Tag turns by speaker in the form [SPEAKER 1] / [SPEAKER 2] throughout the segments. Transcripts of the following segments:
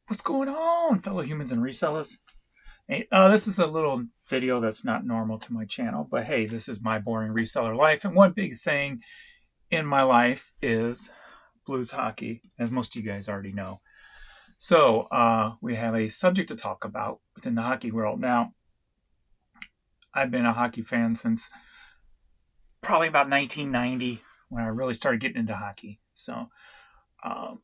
[SPEAKER 1] What's going on, fellow humans and resellers? Hey, this is a little video that's not normal to my channel, but hey, this is my boring reseller life. And one big thing in my life is blues hockey, as most of you guys already know. So we have a subject to talk about within the hockey world. Now, I've been a hockey fan since probably about 1990 when I really started getting into hockey. So um,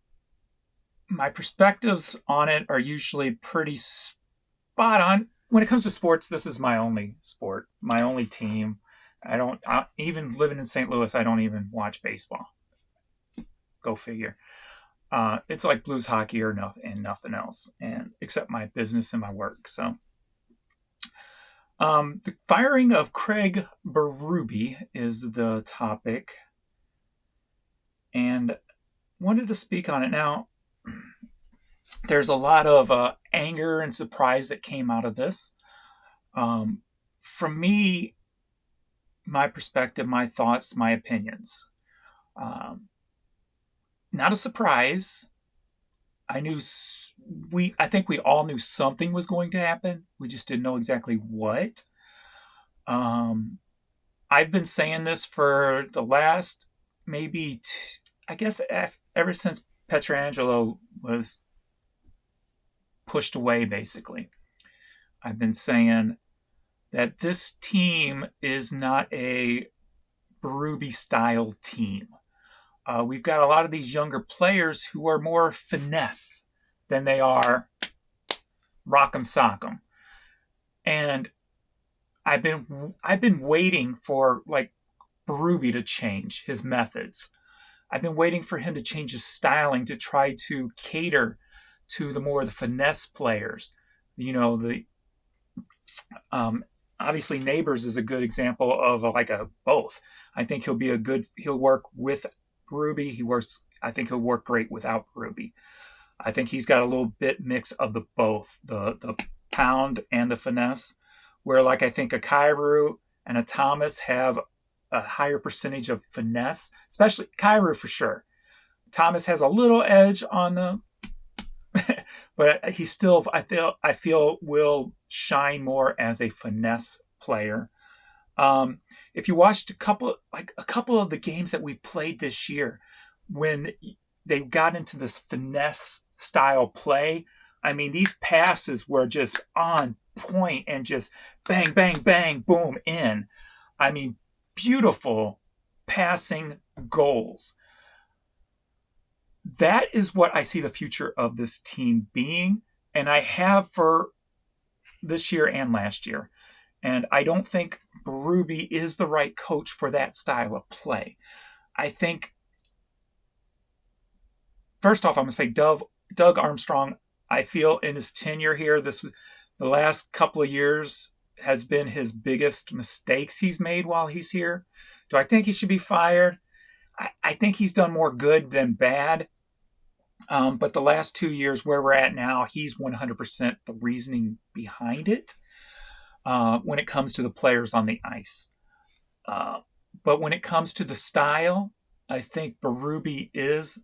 [SPEAKER 1] my perspectives on it are usually pretty spot on. When it comes to sports, this is my only sport, my only team. Even living in St. Louis, I don't even watch baseball. Go figure. It's like blues hockey or nothing else, and except my business and my work. So, the firing of Craig Berube is the topic, and wanted to speak on it. Now, there's a lot of anger and surprise that came out of this. From me, my perspective, my thoughts, my opinions. Not a surprise. I think we all knew something was going to happen. We just didn't know exactly what. I've been saying this for the last maybe, I guess, ever since Petrangelo was pushed away, basically. I've been saying that this team is not a Berube style team. We've got a lot of these younger players who are more finesse than they are rock'em sock'em. And I've been waiting for like Berube to change his methods. I've been waiting for him to change his styling to try to cater to the finesse players. You know, the obviously Neighbors is a good example of a both. I think he'll work with Berube. I think he'll work great without Berube. I think he's got a little bit mix of the both, the pound and the finesse, where like I think a Kyrou and a Thomas have a higher percentage of finesse, especially Kyrou for sure. Thomas has a little edge on the but he still I feel will shine more as a finesse player. If you watched a couple of the games that we played this year, when they got into this finesse style play, I mean these passes were just on point and just bang, bang, bang, boom, in. I mean, beautiful passing goals. That is what I see the future of this team being, and I have for this year and last year. And I don't think Berube is the right coach for that style of play. I think, first off, I'm going to say Doug Armstrong, I feel in his tenure here, the last couple of years has been his biggest mistakes he's made while he's here. Do I think he should be fired? I think he's done more good than bad. But the last 2 years, where we're at now, he's 100% the reasoning behind it when it comes to the players on the ice. But when it comes to the style, I think Berube is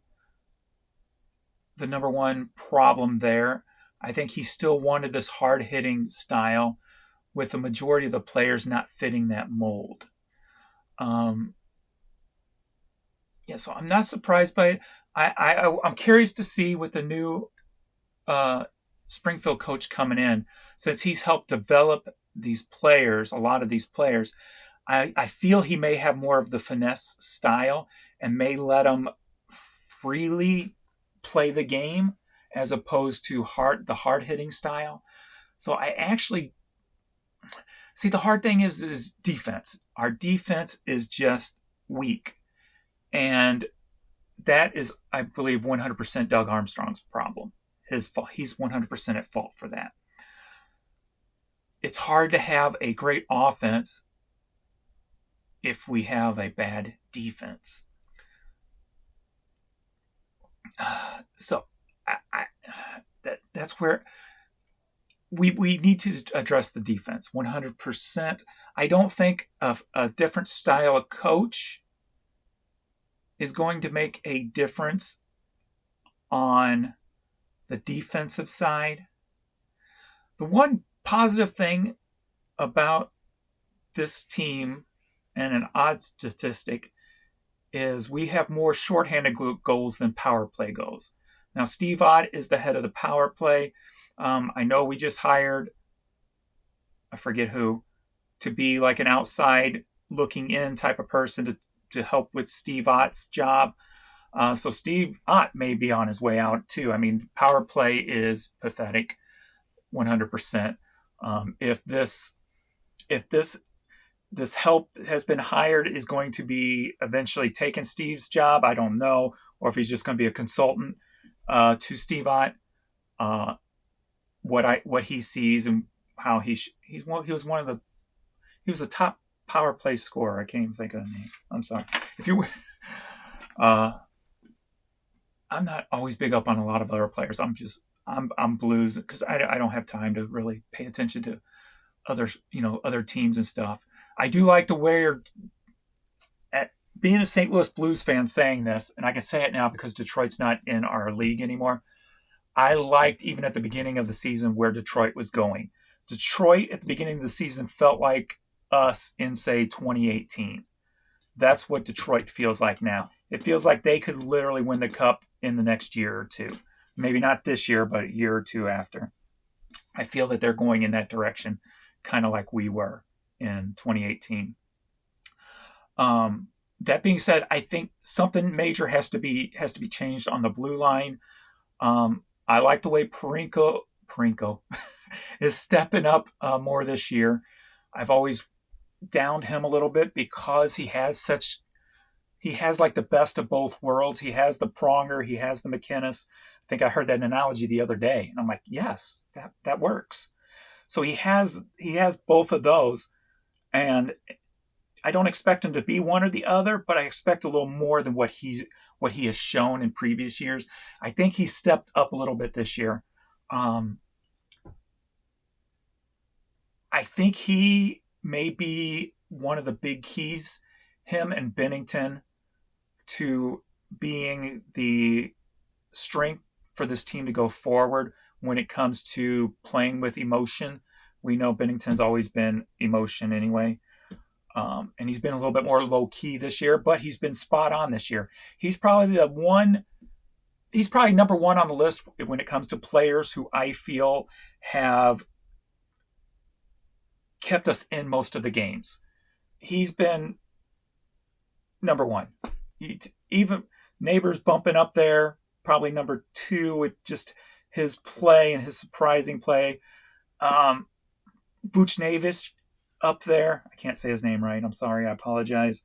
[SPEAKER 1] the number one problem there. I think he still wanted this hard-hitting style with the majority of the players not fitting that mold. So I'm not surprised by it. I'm curious to see with the new Springfield coach coming in, since he's helped develop these players, a lot of these players. I feel he may have more of the finesse style and may let them freely play the game as opposed to the hard hitting style. So I actually see the hard thing is defense. Our defense is just weak. And that is, I believe, 100% Doug Armstrong's problem. His fault. He's 100% at fault for that. It's hard to have a great offense if we have a bad defense. So that's where we need to address the defense 100%. I don't think a different style of coach is going to make a difference on the defensive side. The one positive thing about this team, and an odd statistic, is we have more shorthanded goals than power play goals. Now, Steve Ott is the head of the power play. I know we just hired, I forget who, to be like an outside looking in type of person to help with Steve Ott's job. So Steve Ott may be on his way out too. I mean, power play is pathetic, 100%. If this help has been hired is going to be eventually taking Steve's job, I don't know, or if he's just going to be a consultant to Steve Ott. What he sees and how he was a top power play scorer. I can't even think of the name. I'm sorry. If you, I'm not always big up on a lot of other players. I'm Blues because I don't have time to really pay attention to other teams and stuff. I do like the way being a St. Louis Blues fan saying this, and I can say it now because Detroit's not in our league anymore. I liked even at the beginning of the season where Detroit was going. Detroit at the beginning of the season felt like us in, say, 2018. That's what Detroit feels like now. It feels like they could literally win the cup in the next year or two. Maybe not this year, but a year or two after. I feel that they're going in that direction, kind of like we were in 2018. That being said, I think something major has to be changed on the blue line. I like the way Parinko is stepping up more this year. I've always downed him a little bit because he has like the best of both worlds. He has the Pronger, he has the McInnes. I think I heard that analogy the other day, and I'm like, yes, that works. So he has both of those, and I don't expect him to be one or the other, but I expect a little more than what he has shown in previous years. I think he stepped up a little bit this year. I think he may be one of the big keys, him and Binnington, to being the strength for this team to go forward when it comes to playing with emotion. We know Binnington's always been emotion anyway. And he's been a little bit more low key this year, but he's been spot on this year. He's probably number one on the list when it comes to players who I feel have kept us in most of the games. He's been number one. Even Neighbors bumping up there, probably number two with just his play and his surprising play. Buchnevich up there. I can't say his name right. I'm sorry. I apologize.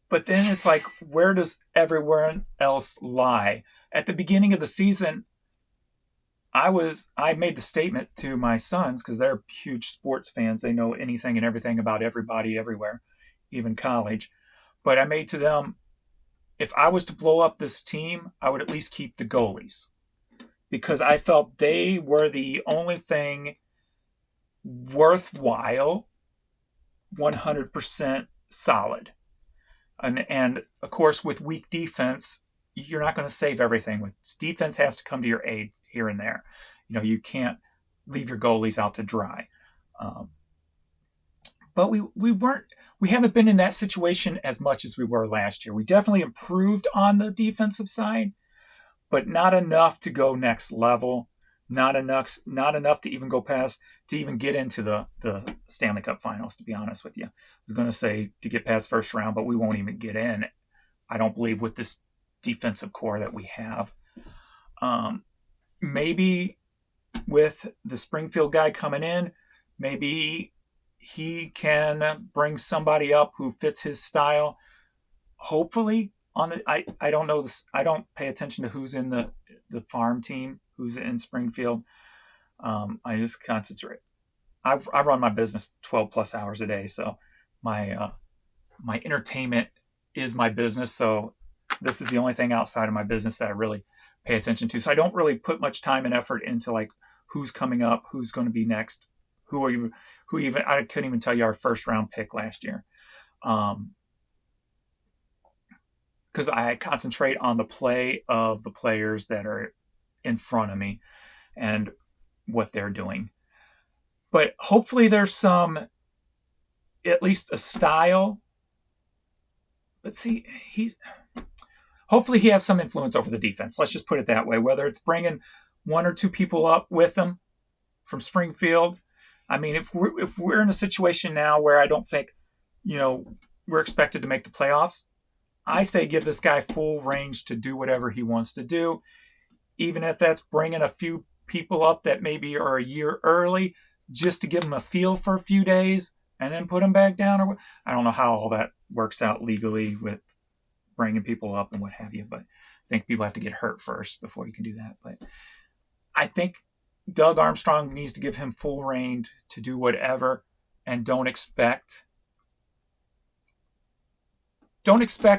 [SPEAKER 1] But then it's like, where does everyone else lie? At the beginning of the season, I made the statement to my sons, because they're huge sports fans. They know anything and everything about everybody everywhere, even college. But I made to them, if I was to blow up this team, I would at least keep the goalies, because I felt they were the only thing worthwhile, 100% solid. And of course, with weak defense, you're not going to save everything. With defense has to come to your aid here and there. You can't leave your goalies out to dry. But we haven't been in that situation as much as we were last year. We definitely improved on the defensive side, but not enough to go next level. Not enough to even go past, to even get into the Stanley Cup Finals, to be honest with you. I was going to say to get past first round, but we won't even get in, I don't believe, with this defensive core that we have. Maybe with the Springfield guy coming in, maybe he can bring somebody up who fits his style. Hopefully, I don't know this. I don't pay attention to who's in the farm team, who's in Springfield. I just concentrate. I run my business 12 plus hours a day, so my entertainment is my business. So this is the only thing outside of my business that I really pay attention to. So I don't really put much time and effort into like who's coming up, who's going to be next, I couldn't even tell you our first round pick last year. Because I concentrate on the play of the players that are in front of me and what they're doing. But hopefully there's at least a style. Let's see, hopefully he has some influence over the defense. Let's just put it that way. Whether it's bringing one or two people up with him from Springfield. I mean, if we're in a situation now where I don't think, we're expected to make the playoffs, I say give this guy full range to do whatever he wants to do, even if that's bringing a few people up that maybe are a year early, just to give him a feel for a few days and then put him back down. Or I don't know how all that works out legally with bringing people up and what have you, but I think people have to get hurt first before you can do that. But I think Doug Armstrong needs to give him full reign to do whatever, and don't expect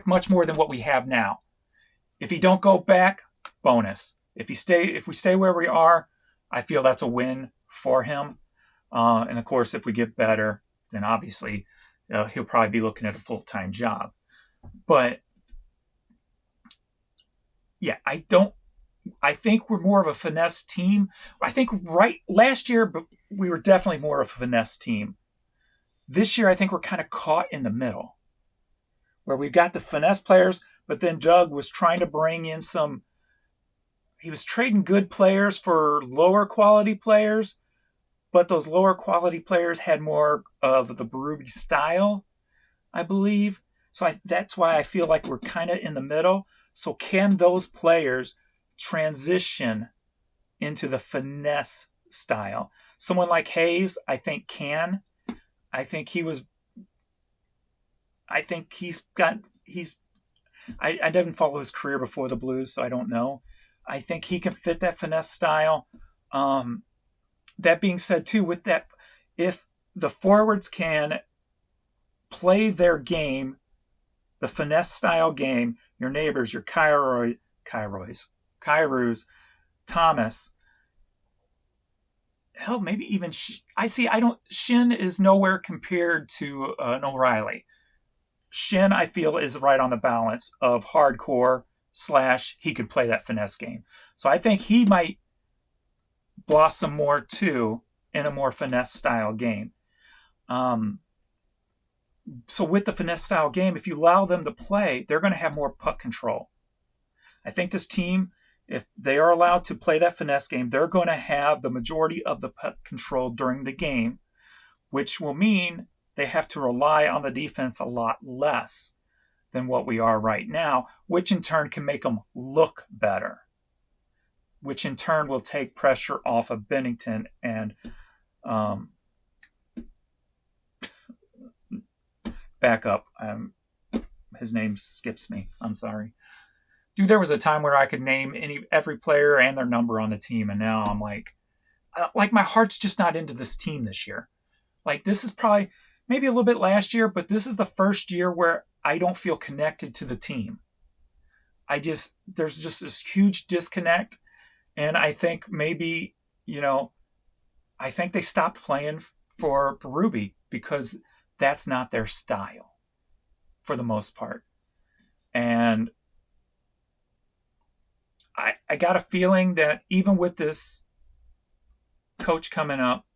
[SPEAKER 1] much more than what we have now. If he don't go back, bonus. If we stay where we are, I feel that's a win for him. And of course, if we get better, then obviously he'll probably be looking at a full-time job. But yeah, I think we're more of a finesse team. I think last year, we were definitely more of a finesse team. This year, I think we're kind of caught in the middle, where we've got the finesse players, but then Doug was trying to bring in he was trading good players for lower quality players, but those lower quality players had more of the Berube style, I believe. So that's why I feel like we're kind of in the middle. So can those players transition into the finesse style? Someone like Hayes, I think can. I didn't follow his career before the Blues, so I don't know. I think he can fit that finesse style. That being said, too, with that, if the forwards can play their game, the finesse style game, your neighbors, your Kairos, Thomas, hell, maybe even Shin is nowhere compared to an O'Reilly. Shin, I feel, is right on the balance of hardcore / he could play that finesse game. So I think he might blossom more too in a more finesse style game. So with the finesse style game, if you allow them to play, they're going to have more puck control. I think this team, if they are allowed to play that finesse game, they're going to have the majority of the puck control during the game, which will mean they have to rely on the defense a lot less than what we are right now, which in turn can make them look better, which in turn will take pressure off of Binnington and back up. His name skips me. I'm sorry. Dude, there was a time where I could name every player and their number on the team, and now I'm like my heart's just not into this team this year. Like, this is probably maybe a little bit last year, but this is the first year where I don't feel connected to the team. There's just this huge disconnect, and I think maybe, I think they stopped playing for Berube because that's not their style for the most part. And I got a feeling that even with this coach coming up,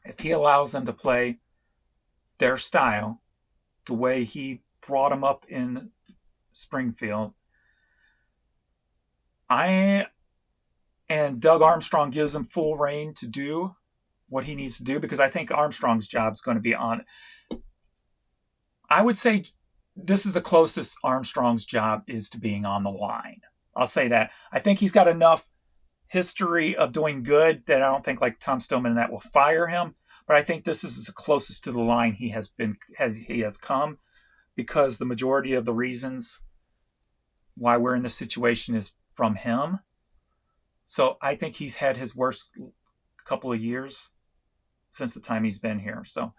[SPEAKER 1] if he allows them to play their style, the way he brought them up in Springfield, and Doug Armstrong gives him full reign to do what he needs to do, because I think Armstrong's job is going to be on. I would say this is the closest Armstrong's job is to being on the line. I'll say that. I think he's got enough history of doing good that I don't think like Tom Stillman and that will fire him. But I think this is the closest to the line he has come, because the majority of the reasons why we're in this situation is from him. So I think he's had his worst couple of years since the time he's been here. So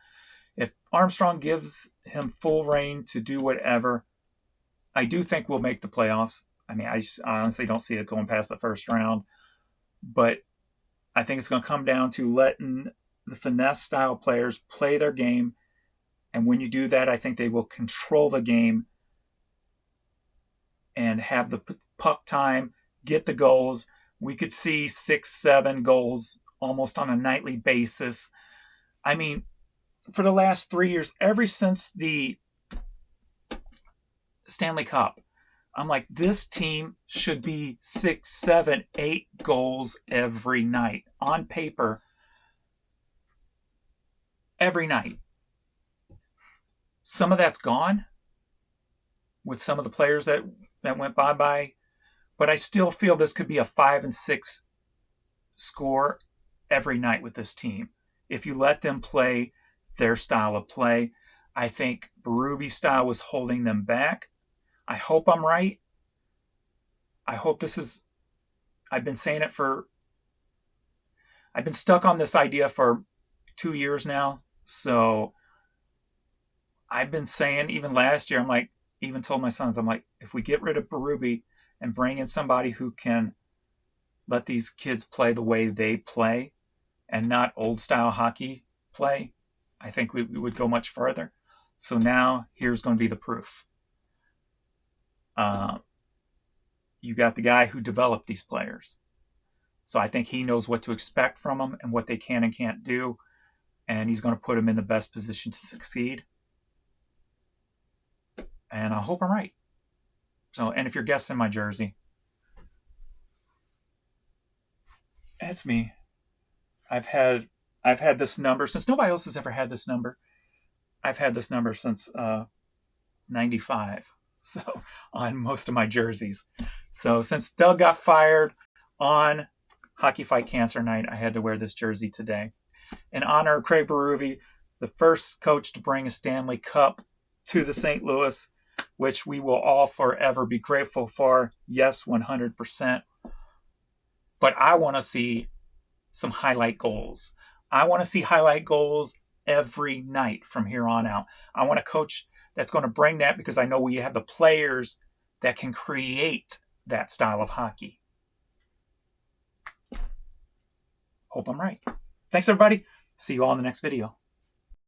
[SPEAKER 1] if Armstrong gives him full reign to do whatever, I do think we'll make the playoffs. I mean, I honestly don't see it going past the first round. But I think it's going to come down to letting the finesse style players play their game. And when you do that, I think they will control the game and have the puck time, get the goals. We could see 6, 7 goals almost on a nightly basis. I mean, for the last 3 years, ever since the Stanley Cup, I'm like, this team should be 6, 7, 8 goals every night on paper, every night. Some of that's gone with some of the players that went bye-bye, but I still feel this could be a 5 and 6 score every night with this team. If you let them play their style of play, I think Berube's style was holding them back. I hope I'm right. I hope this is, I've been saying it for, I've been stuck on this idea for 2 years now. So I've been saying, even last year, I'm like, even told my sons, I'm like, if we get rid of Berube and bring in somebody who can let these kids play the way they play and not old style hockey play, I think we would go much further. So now here's going to be the proof. You got the guy who developed these players. So I think he knows what to expect from them and what they can and can't do. And he's going to put them in the best position to succeed. And I hope I'm right. So, and if you're guessing my jersey, that's me. I've had this number since nobody else has ever had this number. I've had this number since 95. So on most of my jerseys. So since Doug got fired on Hockey Fight Cancer Night, I had to wear this jersey today. In honor of Craig Berube, the first coach to bring a Stanley Cup to the St. Louis, which we will all forever be grateful for. Yes, 100%. But I want to see some highlight goals. I want to see highlight goals every night from here on out. I want a coach that's going to bring that, because I know we have the players that can create that style of hockey. Hope I'm right. Thanks, everybody. See you all in the next video.